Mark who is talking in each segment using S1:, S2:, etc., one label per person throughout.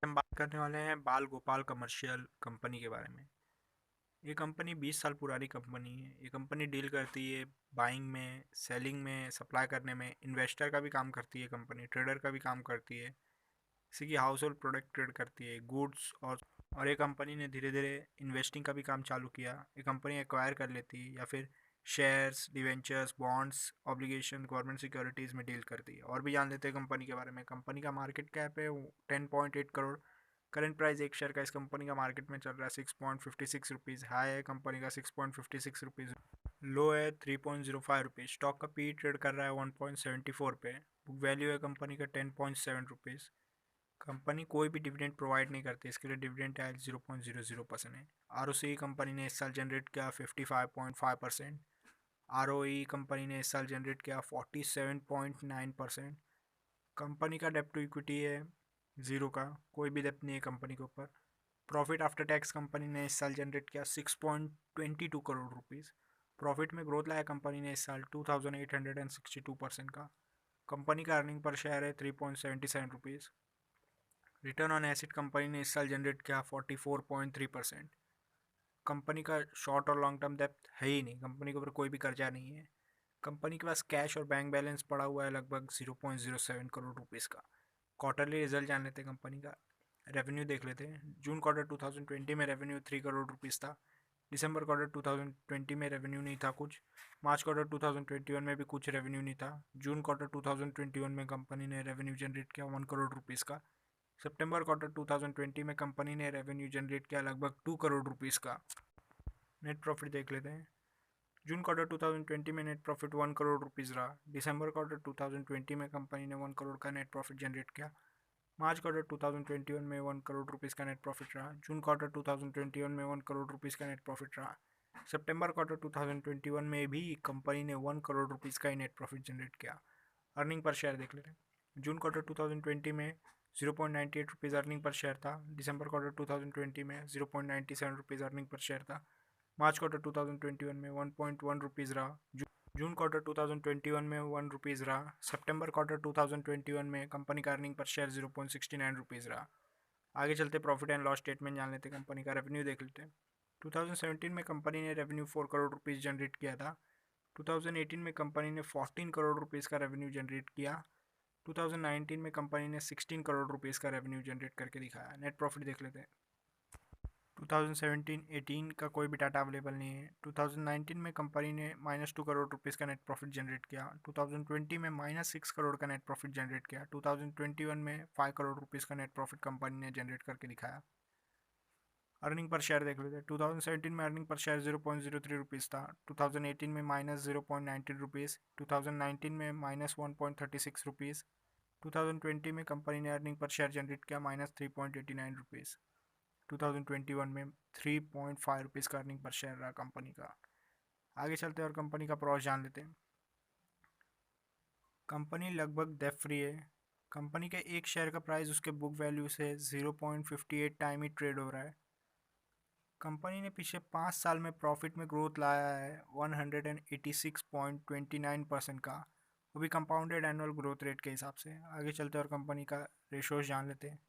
S1: हम बात करने वाले हैं बाल गोपाल कमर्शियल कंपनी के बारे में। ये कंपनी 20 साल पुरानी कंपनी है। ये कंपनी डील करती है बाइंग में, सेलिंग में, सप्लाई करने में, इन्वेस्टर का भी काम करती है कंपनी, ट्रेडर का भी काम करती है, किसी की हाउस होल्ड प्रोडक्ट ट्रेड करती है, गुड्स और ये कंपनी ने धीरे धीरे इन्वेस्टिंग का भी काम चालू किया। ये कंपनी एक्वायर कर लेती है या फिर shares, debentures, bonds, obligation, government securities में डील करती है। और भी जान लेते हैं कंपनी के बारे में। कंपनी का मार्केट कैप है 10.8 करोड़। करंट प्राइस एक शेयर का इस कंपनी का मार्केट में चल रहा है 6.56 रुपीज़। हाई है कंपनी का 6.56 रुपीज़, लो है 3.05 रुपीज़। स्टॉक का पी ट्रेड कर रहा है 1.74 पे। बुक वैल्यू है कंपनी का 10.7 रुपीज़। कंपनी कोई भी डिविडेंड प्रोवाइड नहीं करती, इसके लिए डिविडेंड टैक्स 0.00% है। आरओसी कंपनी ने इस साल जनरेट किया 55.5%। आरओई कंपनी ने इस साल जनरेट किया 47.9%। कंपनी का डेप्ट टू इक्विटी है ज़ीरो का, कोई भी डेप्ट नहीं है कंपनी के ऊपर। प्रॉफिट आफ्टर टैक्स कंपनी ने इस साल जनरेट किया 6.22 करोड़ रुपीज़। प्रॉफिट में ग्रोथ लाया कंपनी ने इस साल 2862% का। कंपनी का अर्निंग पर शेयर है 3.77 rupees. Return on acid company ने इस साल जनरेट किया 44.3%। कंपनी का शॉर्ट और लॉन्ग टर्म डेप्थ है ही नहीं, कंपनी के ऊपर कोई भी कर्जा नहीं है। कंपनी के पास कैश और बैंक बैलेंस पड़ा हुआ है लगभग 0.07 करोड़ रुपीज़ का। क्वार्टरली रिजल्ट जान लेते हैं कंपनी का। रेवेन्यू देख लेते हैं। जून क्वार्टर 2020 में रेवेन्यू 3 करोड़ रुपीज़ था। दिसंबर क्वार्टर 2020 में रेवेन्यू नहीं था कुछ। मार्च क्वार्टर 2021 में भी कुछ रेवेन्यू नहीं था। जून क्वार्टर 2021 में कंपनी ने रेवेन्यू जनरेट किया 1 करोड़ रुपीज़ का। सितंबर क्वार्टर 2020 में कंपनी ने रेवेन्यू जनरेट किया लगभग 2 करोड़ रुपीज़ का। नेट प्रॉफिट देख लेते हैं। जून क्वार्टर 2020 में नेट प्रॉफिट 1 करोड़ रुपीज़ रहा। दिसंबर क्वार्टर 2020 में कंपनी ने 1 करोड़ का नेट प्रॉफिट जनरेट किया। मार्च क्वार्टर 2021 में 1 करोड़ रुपीज़ का नेट प्रॉफिट रहा। जून क्वार्टर 2021 में 1 करोड़ रुपीज़ का नेट प्रॉफिट रहा। सितंबर क्वार्टर 2021 में भी कंपनी ने 1 करोड़ रुपीज़ का ही नेट प्रॉफिट जनरेट किया। अर्निंग पर शेयर देख लेते हैं। जून क्वार्टर 2020 में 0.98 रुपीज़ अर्निंग पर शेयर था। दिसंबर क्वार्टर 2020 में 0.97 रुपीज़ अर्निंग पर शेयर था। मार्च क्वार्टर 2021 में 1.1 रुपीज़ रहा। जून क्वार्टर 2021 में 1 रुपीज़ रहा। सितंबर क्वार्टर 2021 में कंपनी का अर्निंग पर शेयर 0.69 रुपीज़ रहा। आगे चलते प्रॉफिट एंड लॉस स्टेटमेंट जान लेते कंपनी का। रेवेन्यू देख लेते हैं। 2017 में कंपनी ने रेवेन्यू 4 करोड़ रुपीज़ जनरेट किया था। 2018 में कंपनी ने 14 करोड़ रुपीज़ का रेवेन्यू जनरेट किया। 2019 में कंपनी ने 16 करोड़ रुपीज़ का रेवेन्यू जनरेट करके दिखाया। नेट प्रॉफिट देख लेते हैं। 2017-18 का कोई भी डाटा अवेलेबल नहीं है। 2019 में कंपनी ने -2 करोड़ रुपीज़ का नेट प्रॉफिट जनरेट किया। 2020 में -6 करोड़ का नेट प्रॉफिट जनरेट किया। 2021 में 5 करोड़ रुपीज़ का नेट प्रॉफिट कंपनी ने जनरेट करके दिखाया। अर्निंग पर शेयर देख लेते हैं। 2017 में अर्निंग पर शेयर 0.03 रुपीज़ था। 2018 में -0.19 रुपीज़। 2019 में -1.36 रुपीज़। 2020 में कंपनी ने अर्निंग पर शेयर जनरेट किया -3.89 रुपीज़। 2021 में 3.5 रुपीज़ का अर्निंग पर शेयर रहा कंपनी का। आगे चलते हैं और कंपनी का प्रॉस जान लेते हैं। कंपनी लगभग डेट फ्री है। कंपनी के एक शेयर का प्राइस उसके बुक वैल्यू से 0.58 टाइम ही ट्रेड हो रहा है। कंपनी ने पिछले 5 साल में प्रॉफिट में ग्रोथ लाया है 186.29% का, वो भी कंपाउंडेड एनुअल ग्रोथ रेट के हिसाब से। आगे चलते हैं और कंपनी का रेशोज जान लेते हैं।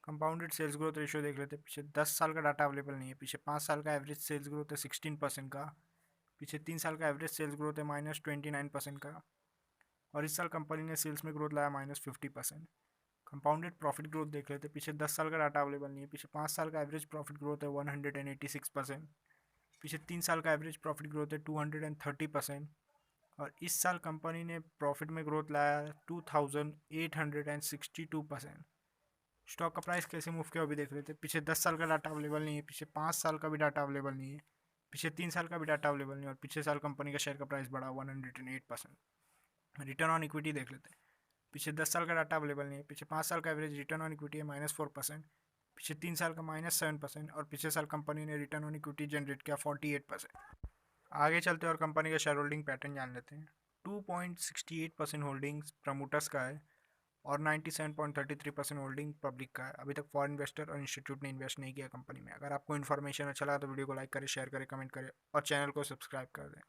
S1: कंपाउंडेड सेल्स ग्रोथ रेशियो देख लेते हैं। पीछे 10 साल का डाटा अवेलेबल नहीं है। पीछे 5 साल का एवरेज सेल्स ग्रोथ है 16% का। पीछे 3 साल का एवरेज सेल्स ग्रोथ है -29% का। और इस साल कंपनी ने सेल्स में ग्रोथ लाया -50%। कंपाउंडेड प्रॉफिट ग्रोथ देख लेते हैं। पीछे 10 साल का डाटा अवेलेबल नहीं है। पीछे 5 साल का एवरेज प्रॉफिट ग्रोथ है 186%। पीछे 3 साल का एवरेज प्रॉफिट ग्रोथ है 230%। और इस साल कंपनी ने प्रॉफिट में ग्रोथ लाया 2862%। स्टॉक का प्राइस कैसे मूव किया अभी देख लेते हैं। पीछे 10 साल का डाटा अवेलेबल नहीं है। पीछे 5 साल का भी डाटा अवेलेबल नहीं है। पीछे 3 साल का भी डाटा अवेलेबल नहीं है। और पिछले साल कंपनी का शेयर का प्राइस बढ़ा 108%। रिटर्न ऑन इक्विटी देख लेते हैं। पीछे 10 साल का डाटा अवेलेबल नहीं है। पीछे 5 साल का एवरेज रिटर्न ऑन इक्विटी है -4%। पीछे 3 साल का -7%। और पिछले साल कंपनी ने रिटर्न ऑन इक्विटी जनरेट किया 48%। आगे चलते हैं और कंपनी का शेयर होल्डिंग पैटर्न जान लेते हैं। 2.68% होल्डिंग्स प्रमोटर्स का है और 97.33% होल्डिंग पब्लिक का है। अभी तक फॉरेन इन्वेस्टर और इंस्टीट्यूट ने इन्वेस्ट नहीं किया कंपनी में। अगर आपको इन्फॉर्मेशन अच्छा लगा तो वीडियो को लाइक करें, शेयर करें, कमेंट करें और चैनल को सब्सक्राइब कर दें।